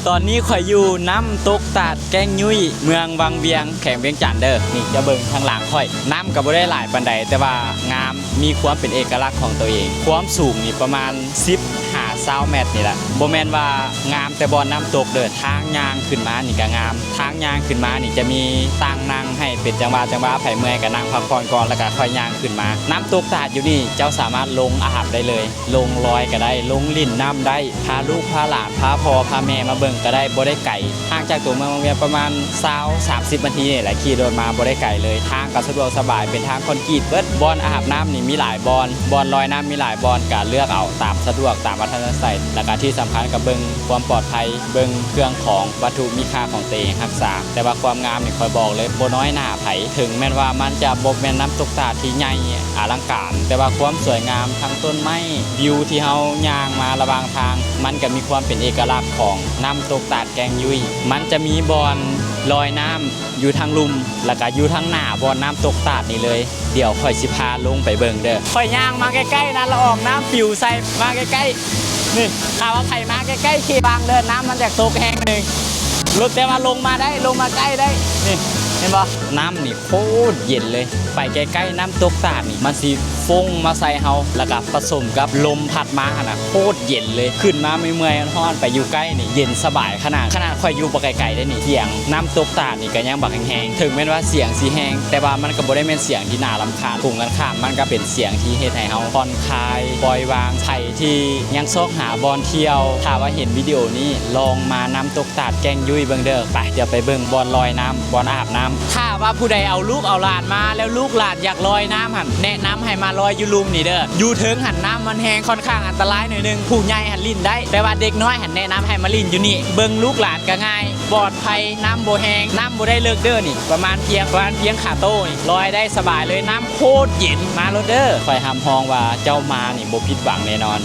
ตอนนี้ข่อยอยู่น้ำตกตาดแกงยุ้ยเมืองวังเวียงแข่งเวียงจันทน์เด้อนี่จะเบิ่งทางหลังข่อยน้ำก็บ่ได้หลายปานใดแต่ว่างามมีความเป็นเอกลักษณ์ของตัวเองความสูงนี่ประมาณ10-20 เมตรนี่แหละบ่แม่นว่างามแต่บ่อน้ำตกเด้อทางย่างขึ้นมานี่ก็งามทางย่างขึ้นมานี่จะมีตั้งนั่งให้เป็นจังหวะไผเมื่อยก็นั่งพักผ่อนก่อนแล้วก็ค่อยย่างขึ้นมาน้ำตกตาดอยู่นี่เจ้าสามารถลงอาบได้เลยลงลอยก็ได้ลงลิ่นน้ำได้พาลูกพาหลานพาพ่อพาแม่มาเบิ่งก็ได้บ่ได้ไกลห่างจากตัวเมืองวังเวียงประมาณ20-30 นาทีนี่แหละขี่รถมาบ่ได้ไกลเลยทางก็สะดวกสบายเป็นทางคอนกรีตเบิดบ่อนอาบน้ำนี่มีหลายบ่อนลอยน้ำมีหลายบ่อนก็เลือกเอาตามสะดวกตามวัฒนธรรมแล้วก็ที่สำคัญก็เบิ่งความปลอดภัยเบิ่งเครื่องของวัตถุมีค่าของตัวเองรักษาแต่ว่าความงามนี่คอยบอกเลยบ่น้อยหน้าไผถึงแม้ว่ามันจะบ่แม่นน้ำตกตาดที่ใหญ่อลังการแต่ว่าความสวยงามทั้งต้นไม้วิวที่เฮาย่างมาระหว่างทางมันก็มีความเป็นเอกลักษณ์ของน้ำตกตาดแกงยุ้ยมันจะมีบ่อนลอยน้ำอยู่ทางลุ่มแล้วก็อยู่ทางหน้าบ่อนน้ำตกตาดนี่เลยเดี๋ยวค่อยสิพาลงไปเบิ่งเด้อค่อยย่างมาใกล้ๆนะละอองน้ำปิวใส่มาใกล้ๆนี่ถ้าว่าใครมาใกล้ๆขี่บางเดินน้ำมันจากตกแห้งนึงรถแต่ว่าลงมาใกล้ได้นี่เห็นปะน้ำนี่โคตรเย็นเลยไปใกล้ๆน้ำตกตาดนี่มันสิฟงมาใส่เฮาแล้วก็ผสมกับลมพัดมาน่ะโคตรเย็นเลยขึ้นมาเมื่อยๆร้อนไปอยู่ใกล้นี่เย็นสบายขนาดค่อยอยู่บ่ไกลๆได้นี่เสียงน้ำตกตาดนี่ก็ยังบักแห้งๆถึงแม้ว่าเสียงสิแห้งแต่ว่ามันก็บ่ได้เป็นเสียงที่น่ารำคาญตรงกันข้ามมันก็เป็นเสียงที่เฮ็ดให้เฮาผ่อนคลายปล่อยวางไผที่ยังซอกหาบอลเที่ยวถ้าว่าเห็นวิดีโอนี้ลองมาน้ำตกตาดแกงยุ้ยเบิ่งเด้อไปเดี๋ยวไปเบิ่งบอลลอยน้ำบอลอาบน้ำถ้าว่าผู้ใดเอาลูกเอาหลานมาแล้วลูกหลานอยากลอยน้ำหันแนะนำให้มาลอยอยู่ลุมนี่เด้ออยู่เทิงหันน้ำมันแห้งค่อนข้างอันตรายหน่อยนึงผู้ใหญ่หันลิ้นได้แต่ว่าเด็กน้อยหันแนะนำให้มาลิ้นอยู่นี่เบิ่งลูกหลานก็ง่ายปลอดภัยน้ำบ่แห้งน้ำบ่ได้เลิกเด้อนี่ประมาณเพียงขาโต้นี่ลอยได้สบายเลยน้ำโคตรเย็นมาโลดเด้อคอยหำฮองว่าเจ้ามานี่บ่ผิดหวังแน่นอน